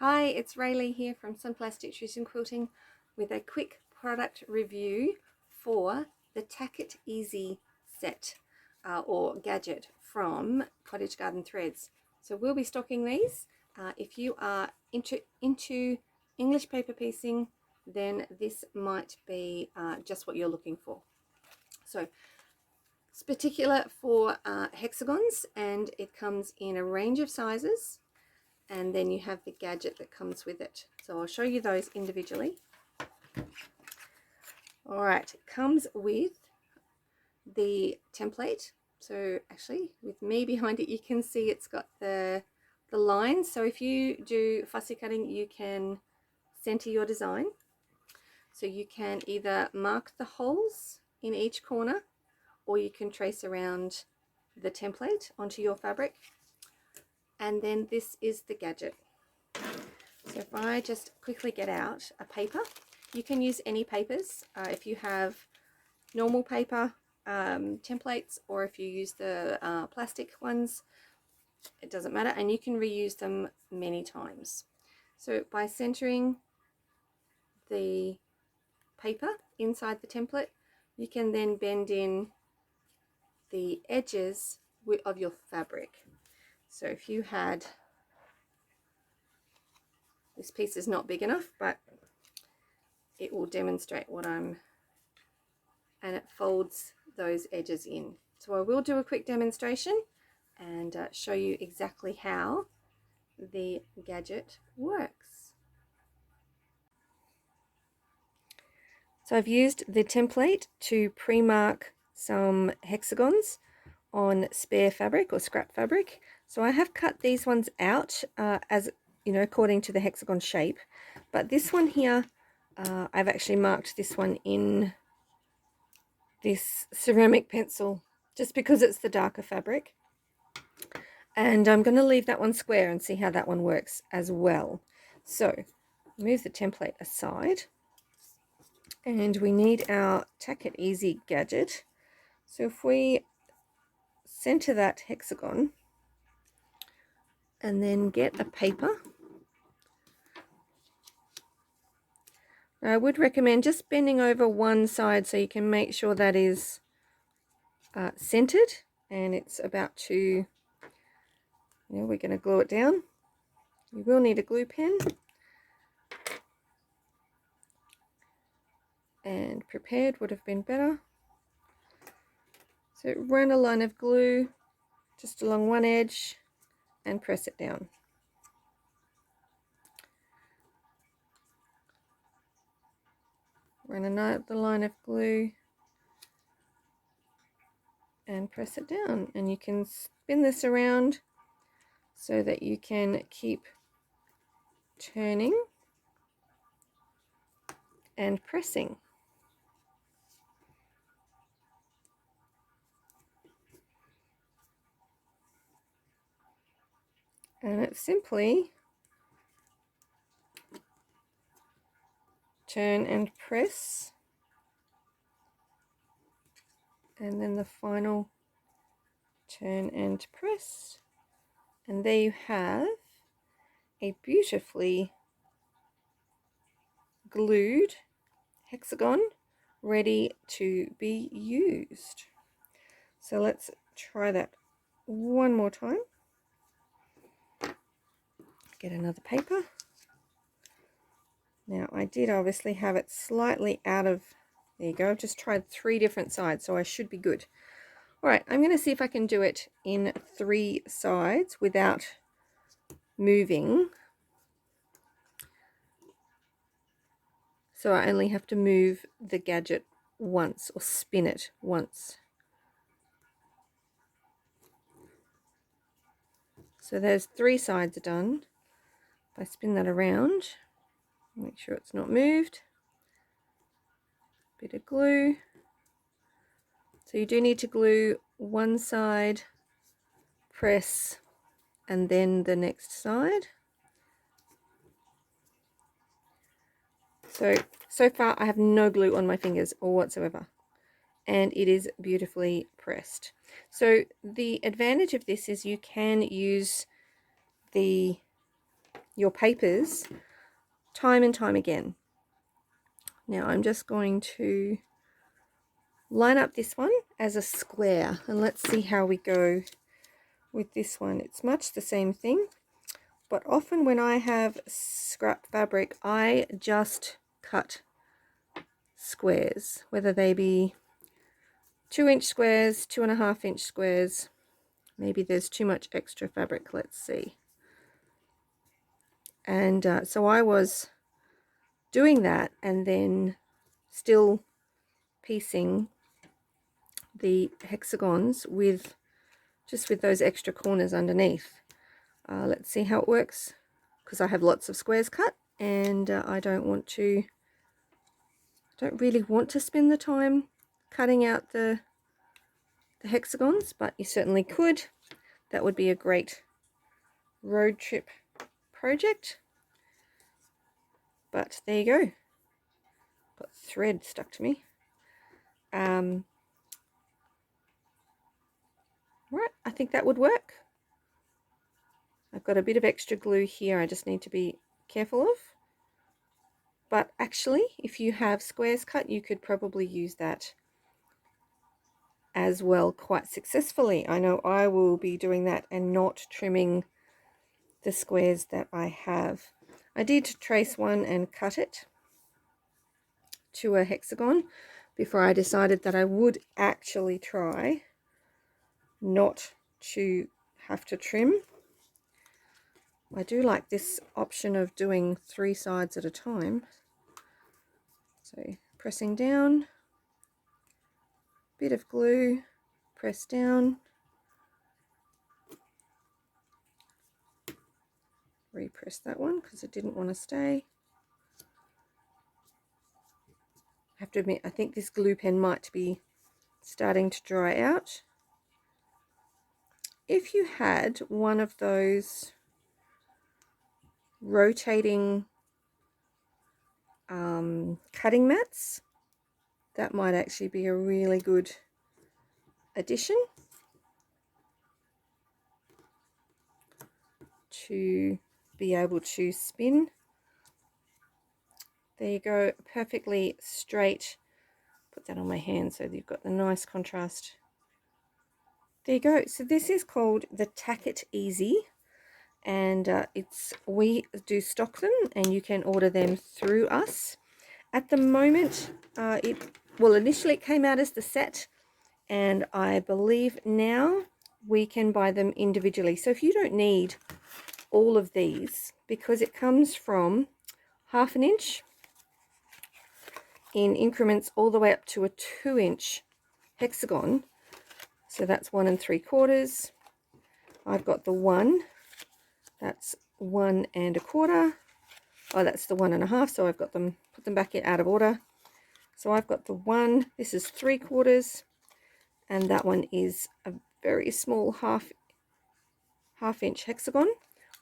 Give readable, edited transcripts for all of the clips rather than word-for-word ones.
Hi, it's Rayleigh here from Simplastic Fusion Quilting with a quick product review for the Tack It Easy set or gadget from Cottage Garden Threads. So we'll be stocking these. If you are into English paper piecing, then this might be just what you're looking for. So it's particular for hexagons, and it comes in a range of sizes. And then you have the gadget that comes with it. So I'll show you those individually. All right, it comes with the template. So actually, with me behind it, you can see it's got the lines. So if you do fussy cutting, you can center your design. So you can either mark the holes in each corner, or you can trace around the template onto your fabric. And then this is the gadget. So if I just quickly get out a paper, you can use any papers. If you have normal paper templates, or if you use the plastic ones, it doesn't matter, and you can reuse them many times. So by centering the paper inside the template, you can then bend in the edges of your fabric. So if you had, this piece is not big enough, but it will demonstrate what and it folds those edges in. So I will do a quick demonstration and show you exactly how the gadget works. So I've used the template to pre-mark some hexagons on spare fabric or scrap fabric. So I have cut these ones out as you know, according to the hexagon shape, but this one here, I've actually marked this one in this ceramic pencil just because it's the darker fabric, and I'm going to leave that one square and see how that one works as well. So move the template aside, and we need our Tack It Easy gadget. So if we center that hexagon and then get a paper, I would recommend just bending over one side so you can make sure that is centered, and it's about to, you know, we're going to glue it down. You will need a glue pen, and prepared would have been better. So run a line of glue just along one edge and press it down. Run another line of glue and press it down, and you can spin this around so that you can keep turning and pressing. And it's simply turn and press, and then the final turn and press, and there you have a beautifully glued hexagon ready to be used. So let's try that one more time. Get another paper. Now I did obviously have it slightly out of, there you go, I've just tried 3 different sides, so I should be good. Alright, I'm going to see if I can do it in 3 sides without moving. So I only have to move the gadget once, or spin it once. So there's 3 sides done. If I spin that around, make sure it's not moved. Bit of glue. So you do need to glue one side, press, and then the next side. So far I have no glue on my fingers or whatsoever, and it is beautifully pressed. So the advantage of this is you can use the your papers time and time again. Now I'm just going to line up this one as a square, and let's see how we go with this one. It's much the same thing, but often when I have scrap fabric, I just cut squares, whether they be 2-inch squares, 2.5-inch squares. Maybe there's too much extra fabric, let's see. And so I was doing that and then still piecing the hexagons with those extra corners underneath. Let's see how it works, because I have lots of squares cut, and I don't really want to spend the time cutting out the hexagons, but you certainly could. That would be a great road trip project. But there you go. Got thread stuck to me. Right, I think that would work. I've got a bit of extra glue here I just need to be careful of. But actually, if you have squares cut, you could probably use that as well quite successfully. I know I will be doing that and not trimming the squares that I have. I did trace one and cut it to a hexagon before I decided that I would actually try not to have to trim. I do like this option of doing 3 sides at a time. So pressing down, bit of glue, press down, repress that one because it didn't want to stay. I have to admit, I think this glue pen might be starting to dry out. If you had one of those rotating cutting mats, that might actually be a really good addition to be able to spin. There you go, perfectly straight. Put that on my hand so you've got the nice contrast. There you go. So this is called the Tack It Easy, and we do stock them, and you can order them through us. At the moment, initially it came out as the set, and I believe now we can buy them individually. So if you don't need all of these, because it comes from 1/2 inch in increments all the way up to a 2-inch hexagon, so that's 1 3/4. I've got the 1, that's 1 1/4. Oh, that's the 1 1/2. So I've got them, put them back in out of order. So I've got the 1, this is 3/4, and that one is a very small half inch hexagon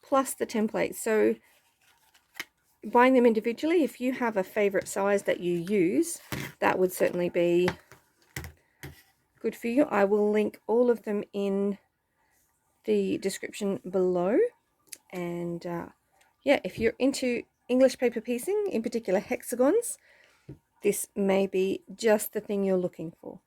plus the template. So buying them individually, if you have a favorite size that you use, that would certainly be good for you. I will link all of them in the description below. And yeah, if you're into English paper piecing, in particular hexagons, this may be just the thing you're looking for.